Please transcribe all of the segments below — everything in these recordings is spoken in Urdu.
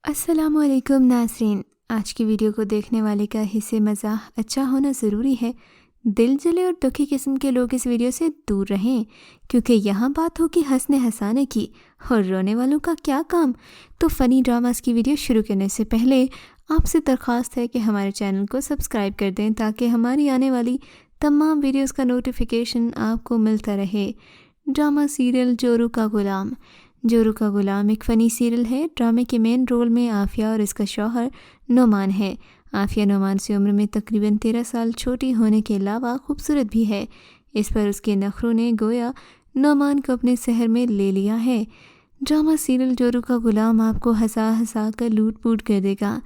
السلام علیکم ناظرین، آج کی ویڈیو کو دیکھنے والے کا حصے مزاح اچھا ہونا ضروری ہے۔ دل جلے اور دکھی قسم کے لوگ اس ویڈیو سے دور رہیں، کیونکہ یہاں بات ہوگی ہنسنے ہنسانے کی، اور رونے والوں کا کیا کام۔ تو فنی ڈراماز کی ویڈیو شروع کرنے سے پہلے آپ سے درخواست ہے کہ ہمارے چینل کو سبسکرائب کر دیں تاکہ ہماری آنے والی تمام ویڈیوز کا نوٹیفیکیشن آپ کو ملتا رہے۔ ڈرامہ سیریل جورو کا غلام۔ جورو کا غلام ایک فنی سیریل ہے۔ ڈرامے کے مین رول میں عافیہ اور اس کا شوہر نعمان ہے۔ عافیہ نعمان سے عمر میں تقریباً 13 سال چھوٹی ہونے کے علاوہ خوبصورت بھی ہے۔ اس پر اس کے نخروں نے گویا نعمان کو اپنے سحر میں لے لیا ہے۔ ڈرامہ سیریل جورو کا غلام آپ کو ہنسا ہنسا کر لوٹ پوٹ کر دے گا۔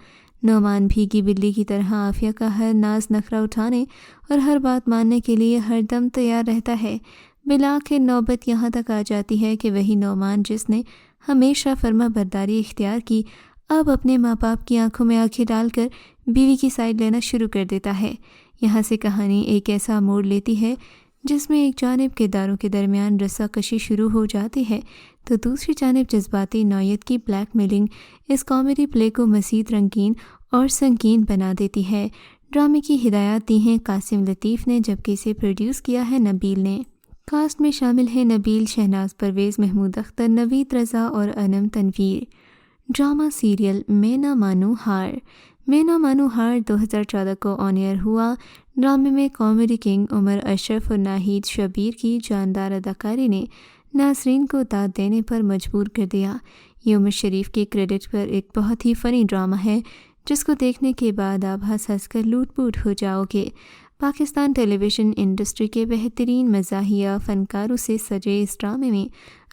نعمان بھیگی بلی کی طرح عافیہ کا ہر ناز نخرہ اٹھانے اور ہر بات ماننے کے لیے ہر دم تیار رہتا ہے۔ بالآخر نوبت یہاں تک آ جاتی ہے کہ وہی نعمان جس نے ہمیشہ فرما برداری اختیار کی، اب اپنے ماں باپ کی آنکھوں میں آنکھیں ڈال کر بیوی کی سائیڈ لینا شروع کر دیتا ہے۔ یہاں سے کہانی ایک ایسا موڑ لیتی ہے جس میں ایک جانب کرداروں کے درمیان رسہ کشی شروع ہو جاتی ہے تو دوسری جانب جذباتی نوعیت کی بلیک میلنگ اس کامیڈی پلے کو مزید رنگین اور سنگین بنا دیتی ہے۔ ڈرامے کی ہدایات دی ہیں قاسم لطیف نے، جبکہ اسے پروڈیوس کیا ہے نبیل نے۔ کاسٹ میں شامل ہیں نبیل، شہناز پرویز، محمود اختر، نوید رضا اور انم تنویر۔ ڈرامہ سیریل میں نہ مانوں ہار۔ میں نہ مانوں ہار 2014 کو آن ایئر ہوا۔ ڈرامے میں کامیڈی کنگ عمر اشرف اور ناہید شبیر کی جاندار اداکاری نے ناظرین کو داد دینے پر مجبور کر دیا۔ یہ عمر شریف کے کریڈٹ پر ایک بہت ہی فنی ڈرامہ ہے جس کو دیکھنے کے بعد آپ ہنس ہنس کر لوٹ پوٹ ہو جاؤ گے۔ پاکستان ٹیلی ویژن انڈسٹری کے بہترین مزاحیہ فنکاروں سے سجے اس ڈرامے میں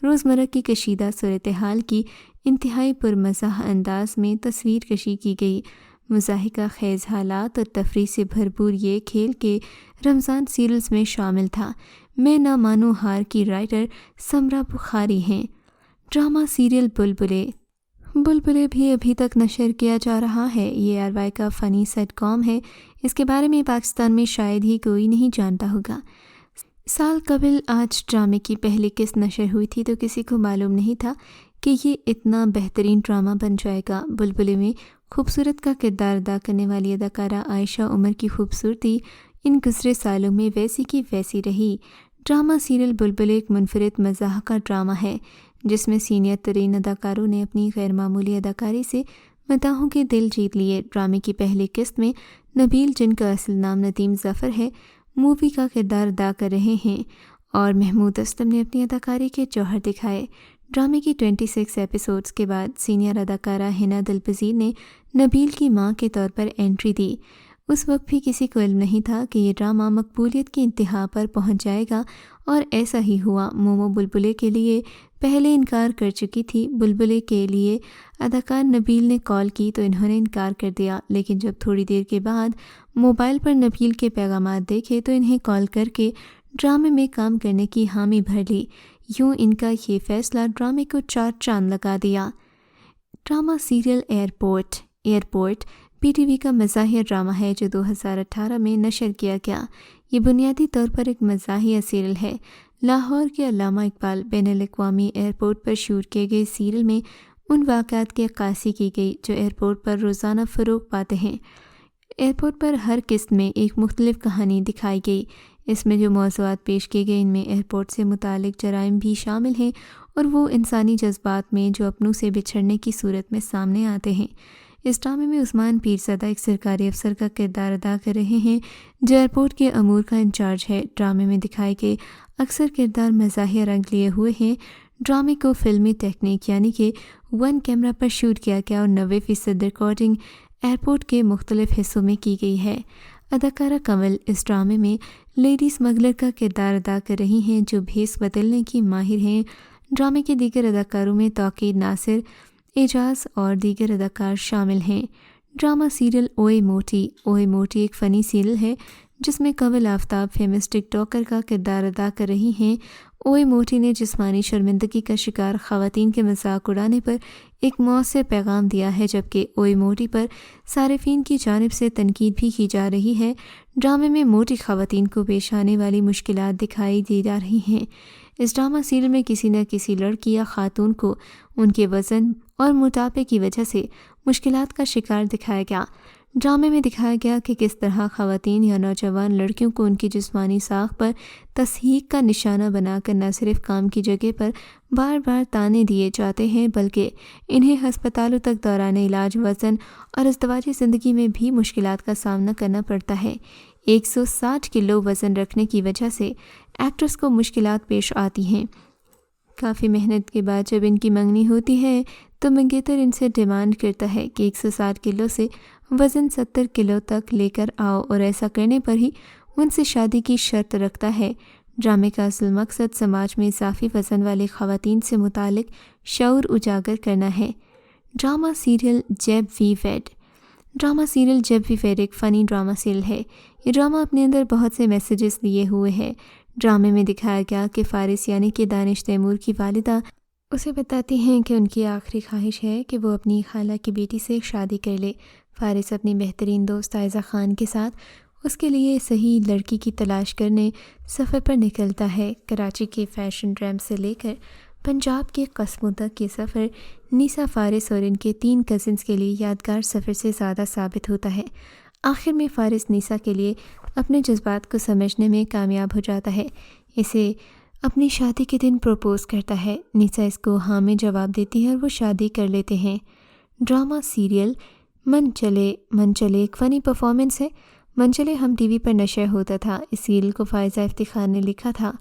روزمرہ کی کشیدہ صورتحال کی انتہائی پرمزاح انداز میں تصویر کشی کی گئی۔ مضحکہ خیز حالات اور تفریح سے بھرپور یہ کھیل کے رمضان سیریلز میں شامل تھا۔ میں نہ مانوں ہار کی رائٹر سمرا بخاری ہیں۔ Drama serial بلبلے۔ بلبلے بھی ابھی تک نشر کیا جا رہا ہے۔ یہ ARY کا فنی سیٹ کام ہے۔ اس کے بارے میں پاکستان میں شاید ہی کوئی نہیں جانتا ہوگا۔ سال قبل آج ڈرامے کی پہلی قسط نشر ہوئی تھی تو کسی کو معلوم نہیں تھا کہ یہ اتنا بہترین ڈرامہ بن جائے گا۔ بلبلے میں خوبصورت کا کردار ادا کرنے والی اداکارہ عائشہ عمر کی خوبصورتی ان گزرے سالوں میں ویسی کی ویسی رہی۔ ڈرامہ سیریل بلبلے ایک منفرد مزاح کا ڈرامہ ہے جس میں سینئر ترین اداکاروں نے اپنی غیر معمولی اداکاری سے مداحوں کے دل جیت لیے۔ ڈرامے کی پہلی قسط میں نبیل، جن کا اصل نام ندیم ظفر ہے، مووی کا کردار ادا کر رہے ہیں اور محمود اسلم نے اپنی اداکاری کے جوہر دکھائے۔ ڈرامے کی 26 ایپیسوڈز کے بعد سینئر اداکارہ حنا دلپذیر نے نبیل کی ماں کے طور پر انٹری دی۔ اس وقت بھی کسی کو علم نہیں تھا کہ یہ ڈرامہ مقبولیت کی انتہا پر پہنچ جائے گا، اور ایسا ہی ہوا۔ مومو بلبلے کے لیے پہلے انکار کر چکی تھی۔ بلبلے کے لیے اداکار نبیل نے کال کی تو انہوں نے انکار کر دیا، لیکن جب تھوڑی دیر کے بعد موبائل پر نبیل کے پیغامات دیکھے تو انہیں کال کر کے ڈرامے میں کام کرنے کی حامی بھر لی۔ یوں ان کا یہ فیصلہ ڈرامے کو 4 چاند لگا دیا۔ Drama serial airport. Airport PTV کا مزاحیہ ڈرامہ ہے جو 2018 میں نشر کیا گیا۔ یہ بنیادی طور پر ایک مزاحیہ سیریل ہے۔ لاہور کے علامہ اقبال بین الاقوامی ایئرپورٹ پر شوٹ کیے گئے سیریل میں ان واقعات کی عکاسی کی گئی جو ایئرپورٹ پر روزانہ فروغ پاتے ہیں۔ ایئرپورٹ پر ہر قسط میں ایک مختلف کہانی دکھائی گئی۔ اس میں جو موضوعات پیش کیے گئے ان میں ایئرپورٹ سے متعلق جرائم بھی شامل ہیں اور وہ انسانی جذبات میں جو اپنوں سے بچھڑنے کی صورت میں سامنے آتے ہیں۔ اس ڈرامے میں عثمان پیرزادہ ایک سرکاری افسر کا کردار ادا کر رہے ہیں جو ایئرپورٹ کے امور کا انچارج ہے۔ ڈرامے میں دکھائے گئے اکثر کردار مزاحیہ رنگ لیے ہوئے ہیں۔ ڈرامے کو فلمی ٹیکنیک یعنی کہ 1 کیمرہ پر شوٹ کیا گیا اور 90% ریکارڈنگ ایئرپورٹ کے مختلف حصوں میں کی گئی ہے۔ اداکارہ کنول اس ڈرامے میں لیڈی اسمگلر کا کردار ادا کر رہی ہیں جو بھیس بدلنے کی ماہر ہیں۔ ڈرامے کے دیگر اداکاروں میں توقیر ناصر، اعجاز اور دیگر اداکار شامل ہیں۔ ڈرامہ سیریل اوئے موٹی۔ اوئے موٹی ایک فنی سیریل ہے جس میں کنول آفتاب فیمس ٹک ٹاکر کا کردار ادا کر رہی ہیں۔ اوئے موٹی نے جسمانی شرمندگی کا شکار خواتین کے مذاق اڑانے پر ایک مؤثر پیغام دیا ہے، جبکہ اوئے موٹی پر صارفین کی جانب سے تنقید بھی کی جا رہی ہے۔ ڈرامے میں موٹی خواتین کو پیش آنے والی مشکلات دکھائی دی جا رہی ہیں۔ اس ڈرامہ سیریل میں کسی نہ کسی لڑکی یا خاتون کو ان کے وزن اور موٹاپے کی وجہ سے مشکلات کا شکار دکھایا گیا۔ ڈرامے میں دکھایا گیا کہ کس طرح خواتین یا نوجوان لڑکیوں کو ان کی جسمانی ساخت پر تصحیح کا نشانہ بنا کر نہ صرف کام کی جگہ پر بار بار تانے دیے جاتے ہیں بلکہ انہیں ہسپتالوں تک دوران علاج، وزن اور ازدواجی زندگی میں بھی مشکلات کا سامنا کرنا پڑتا ہے۔ 160 کلو وزن رکھنے کی وجہ سے ایکٹریس کو مشکلات پیش آتی ہیں۔ کافی محنت کے بعد جب ان کی منگنی ہوتی ہے تو منگیتر ان سے ڈیمانڈ کرتا ہے کہ 160 کلو سے وزن 70 کلو تک لے کر آؤ، اور ایسا کرنے پر ہی ان سے شادی کی شرط رکھتا ہے۔ ڈرامے کا اصل مقصد سماج میں اضافی وزن والی خواتین سے متعلق شعور اجاگر کرنا ہے۔ ڈرامہ سیریل جب وی ویڈ۔ ڈرامہ سیریل جب وی ویڈ ایک فنی ڈرامہ سیریل ہے۔ یہ ڈرامہ اپنے اندر بہت سے میسیجز لیے ہوئے ہے۔ ڈرامے میں دکھایا گیا کہ فارس یعنی کہ دانش تیمور کی والدہ اسے بتاتی ہیں کہ ان کی آخری خواہش ہے کہ وہ اپنی خالہ کی بیٹی سے شادی کر لے۔ فارس اپنی بہترین دوست عائزہ خان کے ساتھ اس کے لیے صحیح لڑکی کی تلاش کرنے سفر پر نکلتا ہے۔ کراچی کے فیشن ریمپ سے لے کر پنجاب کے قصبوں تک یہ سفر نیسا، فارس اور ان کے 3 کزنز کے لیے یادگار سفر سے زیادہ ثابت ہوتا ہے۔ آخر میں فارس نیسا کے لیے اپنے جذبات کو سمجھنے میں کامیاب ہو جاتا ہے، اسے اپنی شادی کے دن پروپوز کرتا ہے۔ نیسا اس کو ہاں میں جواب دیتی ہے اور وہ شادی کر لیتے ہیں۔ ڈرامہ سیریل من چلے ایک فنی پرفارمنس ہے۔ من چلے ہم ٹی وی پر نشر ہوتا تھا۔ اس سیریل کو فائزہ افتخار نے لکھا تھا،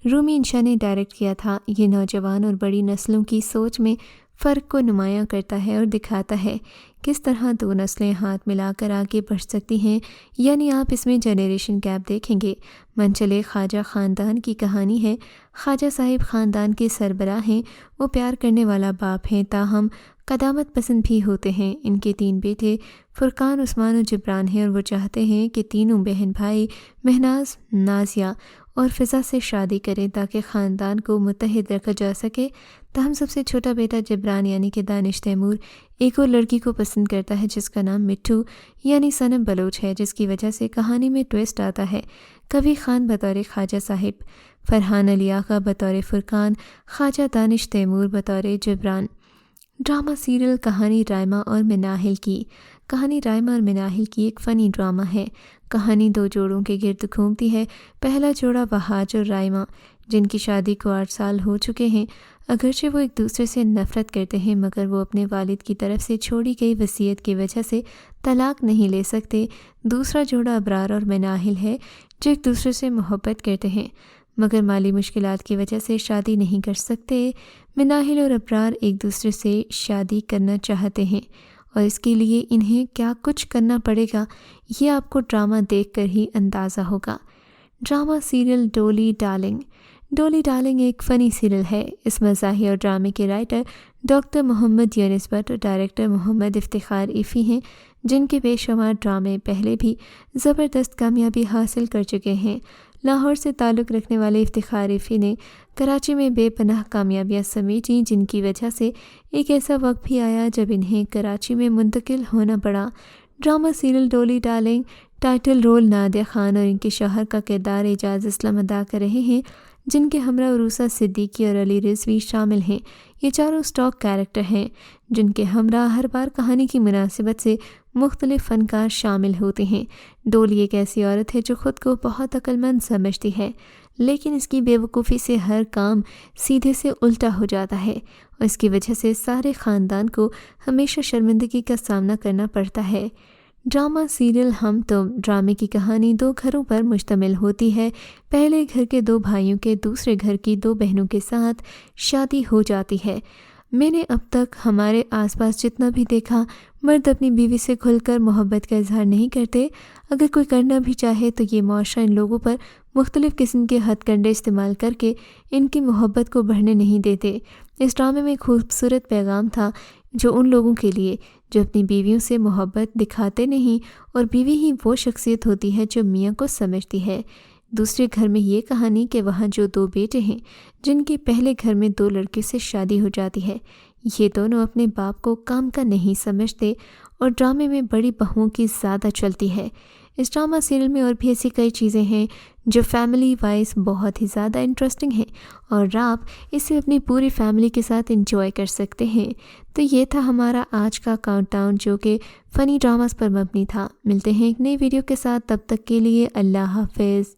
رومی انشا نے ڈائریکٹ کیا تھا۔ یہ نوجوان اور بڑی نسلوں کی سوچ میں فرق کو نمایاں کرتا ہے اور دکھاتا ہے کس طرح 2 نسلیں ہاتھ ملا کر آگے بڑھ سکتی ہیں، یعنی آپ اس میں جنریشن گیپ دیکھیں گے۔ من چلے خواجہ خاندان کی کہانی ہے۔ خواجہ صاحب خاندان کے سربراہ ہیں، وہ پیار کرنے والا باپ ہیں، تاہم قدامت پسند بھی ہوتے ہیں۔ ان کے 3 بیٹے فرقان، عثمان اور جبران ہیں، اور وہ چاہتے ہیں کہ تینوں بہن بھائی مہناز، نازیہ اور فضا سے شادی کریں تاکہ خاندان کو متحد رکھا جا سکے۔ تاہم سب سے چھوٹا بیٹا جبران یعنی کہ دانش تیمور ایک اور لڑکی کو پسند کرتا ہے جس کا نام مٹھو یعنی صنم بلوچ ہے، جس کی وجہ سے کہانی میں ٹویسٹ آتا ہے۔ کبھی خان بطور خواجہ صاحب، فرحان علی آقا بطور فرقان، خواجہ دانش تیمور بطور جبران۔ ڈرامہ سیریل کہانی رائمہ اور مناہل کی۔ کہانی رائمہ اور مناہل کی ایک فنی ڈرامہ ہے۔ کہانی 2 جوڑوں کے گرد گھومتی ہے۔ پہلا جوڑا وہاج اور رائمہ، جن کی شادی کو 8 سال ہو چکے ہیں۔ اگرچہ وہ ایک دوسرے سے نفرت کرتے ہیں مگر وہ اپنے والد کی طرف سے چھوڑی گئی وصیت کی وجہ سے طلاق نہیں لے سکتے۔ دوسرا جوڑا ابرار اور مناہل ہے جو ایک دوسرے سے محبت کرتے ہیں مگر مالی مشکلات کی وجہ سے شادی نہیں کر سکتے۔ مناہل اور ابرار ایک دوسرے سے شادی کرنا چاہتے ہیں اور اس کے لیے انہیں کیا کچھ کرنا پڑے گا یہ آپ کو ڈرامہ دیکھ کر ہی اندازہ ہوگا۔ Drama serial Dolly Darling. Dolly Darling ایک فنی سیریل ہے۔ اس مزاحیہ اور ڈرامے کے رائٹر ڈاکٹر محمد یونس بٹ اور ڈائریکٹر محمد افتخار ایفی ہیں، جن کے بے شمار ڈرامے پہلے بھی زبردست کامیابی حاصل کر چکے ہیں۔ لاہور سے تعلق رکھنے والے افتخار ایفی نے کراچی میں بے پناہ کامیابیاں سمیٹیں، جن کی وجہ سے ایک ایسا وقت بھی آیا جب انہیں کراچی میں منتقل ہونا پڑا۔ Drama serial Dolly Darling title role Nadia Khan اور ان کے شوہر کا کردار اعجاز اسلم ادا کر رہے ہیں، جن کے ہمراہ عروسہ صدیقی اور علی رضوی شامل ہیں۔ یہ چاروں اسٹاک کیریکٹر ہیں جن کے ہمراہ ہر بار کہانی کی مناسبت سے مختلف فنکار شامل ہوتے ہیں۔ ڈولی ایک ایسی عورت ہے جو خود کو بہت عقل مند سمجھتی ہے، لیکن اس کی بے وقوفی سے ہر کام سیدھے سے الٹا ہو جاتا ہے اور اس کی وجہ سے سارے خاندان کو ہمیشہ شرمندگی کا سامنا کرنا پڑتا ہے۔ ڈرامہ سیریل ہم تم ڈرامے کی کہانی 2 گھروں پر مشتمل ہوتی ہے۔ پہلے گھر کے 2 بھائیوں کے دوسرے گھر کی 2 بہنوں کے ساتھ شادی ہو جاتی ہے۔ میں نے اب تک ہمارے آس پاس جتنا بھی دیکھا، مرد اپنی بیوی سے کھل کر محبت کا اظہار نہیں کرتے۔ اگر کوئی کرنا بھی چاہے تو یہ معاشرہ ان لوگوں پر مختلف قسم کے ہتھ کنڈے استعمال کر کے ان کی محبت کو بڑھنے نہیں دیتے۔ اس ڈرامے میں خوبصورت پیغام تھا جو ان لوگوں کے لیے جو اپنی بیویوں سے محبت دکھاتے نہیں، اور بیوی ہی وہ شخصیت ہوتی ہے جو میاں کو سمجھتی ہے۔ دوسرے گھر میں یہ کہانی کہ وہاں جو 2 بیٹے ہیں جن کے پہلے گھر میں 2 لڑکیوں سے شادی ہو جاتی ہے، یہ دونوں اپنے باپ کو کام کا نہیں سمجھتے اور ڈرامے میں بڑی بہوؤں کی زیادہ چلتی ہے۔ اس ڈرامہ سیریل میں اور بھی ایسی کئی چیزیں ہیں جو فیملی وائز بہت ہی زیادہ انٹرسٹنگ ہیں اور آپ اسے اپنی پوری فیملی کے ساتھ انجوائے کر سکتے ہیں۔ تو یہ تھا ہمارا آج کا کاؤنٹ ڈاؤن جو کہ فنی ڈراماز پر مبنی تھا۔ ملتے ہیں ایک نئی ویڈیو کے ساتھ، تب تک کے لیے اللہ حافظ۔